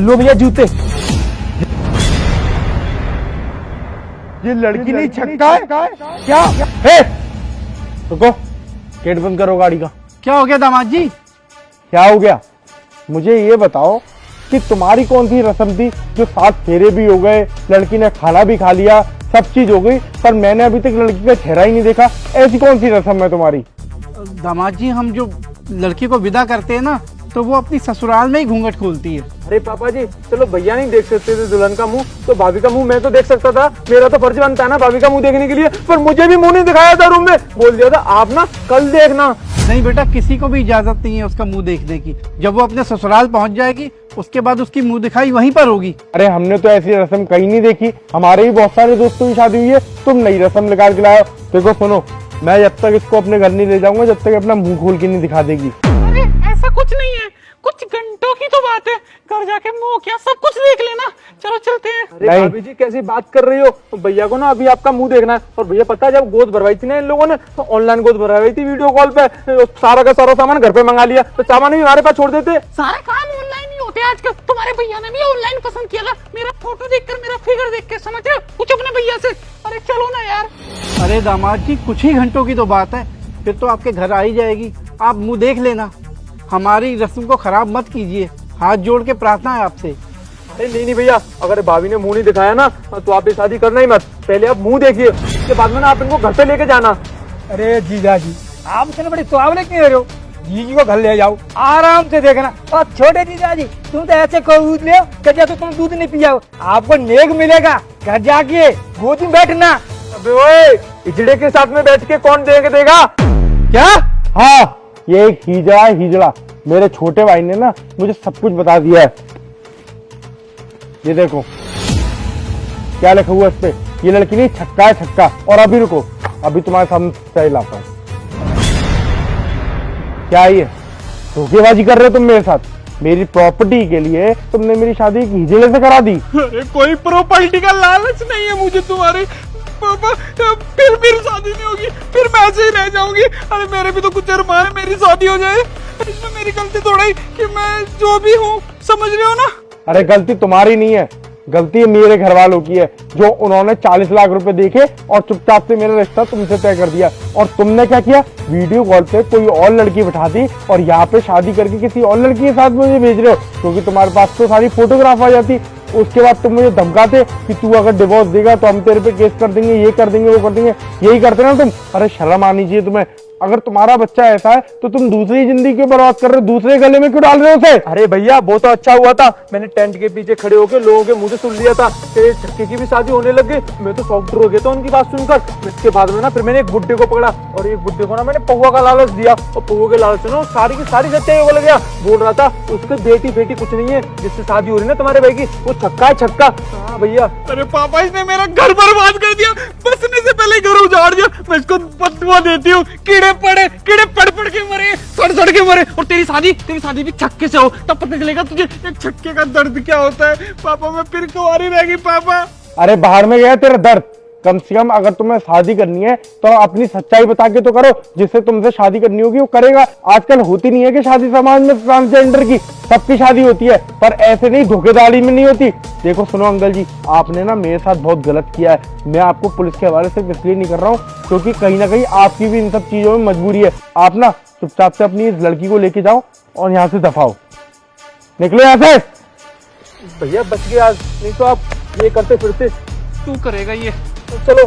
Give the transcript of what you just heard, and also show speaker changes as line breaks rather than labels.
लो भैया जूते।
ये लड़की नहीं छक्का है क्या?
रुको, गेट बंद करो गाड़ी का।
क्या हो गया दामाद जी?
क्या हो गया? मुझे ये बताओ कि तुम्हारी कौन सी रस्म थी जो 7 फेरे भी हो गए, लड़की ने खाना भी खा लिया, सब चीज हो गई, पर मैंने अभी तक लड़की का चेहरा ही नहीं देखा। ऐसी कौन सी रस्म है तुम्हारी?
दामाद जी, हम जो लड़की को विदा करते हैं ना, तो वो अपनी ससुराल में ही घूंघट खोलती है।
अरे पापा जी, चलो भैया नहीं देख सकते थे दुल्हन का मुंह, तो भाभी का मुंह मैं तो देख सकता था। मेरा तो फर्ज बनता है ना भाभी का मुंह देखने के लिए, पर मुझे भी मुंह नहीं दिखाया था रूम में। बोल दिया था आप ना कल देखना।
नहीं बेटा, किसी को भी इजाजत नहीं है उसका मुंह देखने की। जब वो अपने ससुराल पहुंच जाएगी, उसके बाद उसकी मुंह दिखाई वहीं पर होगी।
अरे हमने तो ऐसी रस्म कहीं नहीं देखी, हमारे भी बहुत सारे दोस्तों की शादी हुई है, तुम नई रस्म निकाल के लाओ। देखो सुनो, मैं जब तक इसको अपने घर नहीं ले जाऊंगा, जब तक अपना मुंह खोल के नहीं दिखा देगी।
अरे ऐसा कुछ नहीं है, कुछ घंटों की तो बात है। घर जाके मुंह क्या सब कुछ देख लेना। चलो चलते हैं।
अरे भाभी जी कैसी बात कर रही हो? तो भैया को ना अभी आपका मुंह देखना है। और भैया पता है, जब गोद भरवाई थी ना इन लोगों ने, तो ऑनलाइन गोद भरवाई थी वीडियो कॉल पे। सारा का सारा सामान घर पे मंगा लिया, तो सामान भी हमारे पास छोड़ देते।
सारे काम ऑनलाइन ही होते हैं आजकल। तुम्हारे भैया ने भी ऑनलाइन पसंद किया था। मेरा फोटो देखकर, मेरा फिगर देख के समझ रहे हो? कुछ अपने भैया से। अरे चलो ना यार।
अरे दामाद जी, कुछ ही घंटों की तो बात है, फिर तो आपके घर आ ही जाएगी। आप मुंह देख लेना, हमारी रस्म को खराब मत कीजिए। हाथ जोड़ के प्रार्थना है आपसे।
अरे नहीं भैया, अगर भाभी ने मुंह नहीं दिखाया ना, तो आप ये शादी करना ही मत। पहले आप मुंह देखिए, उसके बाद में ना आप इनको घर पे लेके जाना।
अरे जीजा जी, आप इतने बड़े सुहावने क्यों हो रहे हो? जीजी को घर ले जाओ, आराम से देखना। और छोटे जीजा जी, तुम तो ऐसे कूद ले कि जैसे तुम दूध नहीं पिया हो। आपको नेक मिलेगा, घर जाके गोदी में बैठना।
अबे ओए, इजड़े के साथ में बैठ के कौन देगा?
क्या? हाँ, ये एक हिजड़ा है, हिजड़ा। मेरे छोटे भाई ने ना मुझे सब कुछ बता दिया है। ये देखो क्या लिखा हुआ है इस पे। ये लड़की नहीं, छक्का है छक्का। और अभी रुको, अभी तुम्हारे सामने सच्चाई लाता हूं। क्या ये धोखेबाजी कर रहे हो तुम मेरे साथ? मेरी प्रॉपर्टी के लिए तुमने मेरी शादी एक हिजड़े से करा दी।
अरे कोई प्रॉपर्टी का लालच नहीं है मुझे तुम्हारे पापा। फिर मेरी शादी नहीं होगी, फिर मैं ऐसे ही रह जाऊंगी। अरे मेरे भी तो कुछ अरमान है, मेरी शादी हो जाए। इसमें मेरी गलती थोड़ा ही कि मैं जो भी हूँ, समझ रहे हो ना?
अरे गलती तुम्हारी नहीं है, गलती मेरे घर वालों की है, जो उन्होंने 40 लाख रुपए देखे और चुपचाप से मेरा रिश्ता तुमसे तय कर दिया। और तुमने क्या किया? वीडियो कॉल पे कोई और लड़की बिठा दी और यहाँ पे शादी करके किसी और लड़की के साथ मुझे भेज रहे हो, क्योंकि तुम्हारे पास तो सारी फोटोग्राफ आ जाती। उसके बाद तुम मुझे धमकाते कि तू अगर डिवोर्स देगा तो हम तेरे पे केस कर देंगे, ये कर देंगे, वो कर देंगे। यही करते ना तुम? अरे शर्म आनी चाहिए तुम्हें। अगर तुम्हारा बच्चा ऐसा है तो तुम दूसरी जिंदगी क्यों बर्बाद कर रहे हो? दूसरे गले में क्यों डाल रहे हो उसे?
अरे भैया, वो तो अच्छा हुआ था, मैंने टेंट के पीछे खड़े होकर लोगों के मुंह से सुन लिया था कि छक्के की भी शादी होने लग गई। मैं तो शॉक्ड हो गया था उनकी बात सुनकर। इसके बाद में ना फिर मैंने एक बुड्ढे को पकड़ा, और एक बुड्ढे को ना मैंने पहुआ का लालच दिया, और पहुआ के लालच से ना सारी की सारी सच्चाई बोल गया। बोल रहा था उसके बेटी कुछ नहीं है, जिससे शादी हो रही है ना तुम्हारे भाई की, वो छक्का है छक्का। हाँ भैया।
अरे पापा, इसने मेरा घर बर्बाद कर दिया। बसने से पहले घर उजाड़ दिया। मैं इसको बदुआ देती हूँ। कीड़े पड़ के मरे, सड़ के मरे। और तेरी शादी भी छक्के से हो, तब पता चलेगा तुझे एक छक्के का दर्द क्या होता है। पापा, मैं फिर कुंवारी रहेगी पापा।
अरे बाहर में गया तेरा दर्द। कम से कम अगर तुम्हें शादी करनी है तो अपनी सच्चाई बता के तो करो। जिससे तुमसे शादी करनी होगी वो करेगा। आजकल होती नहीं है कि शादी समाज में ट्रांसजेंडर की, सबकी शादी होती है, पर ऐसे नहीं, धोखेधारी में नहीं होती। देखो सुनो अंकल जी, आपने ना मेरे साथ बहुत गलत किया है। मैं आपको पुलिस के हवाले से इसलिए नहीं कर रहा हूँ क्योंकि कहीं ना कहीं आपकी भी इन सब चीजों में मजबूरी है। आप ना चुपचाप से अपनी इस लड़की को लेके जाओ और यहाँ से दफाओ, निकलो यहाँ से।
भैया बच गया, नहीं तो आप ये करते फिरते।
तू करेगा ये।
चलो।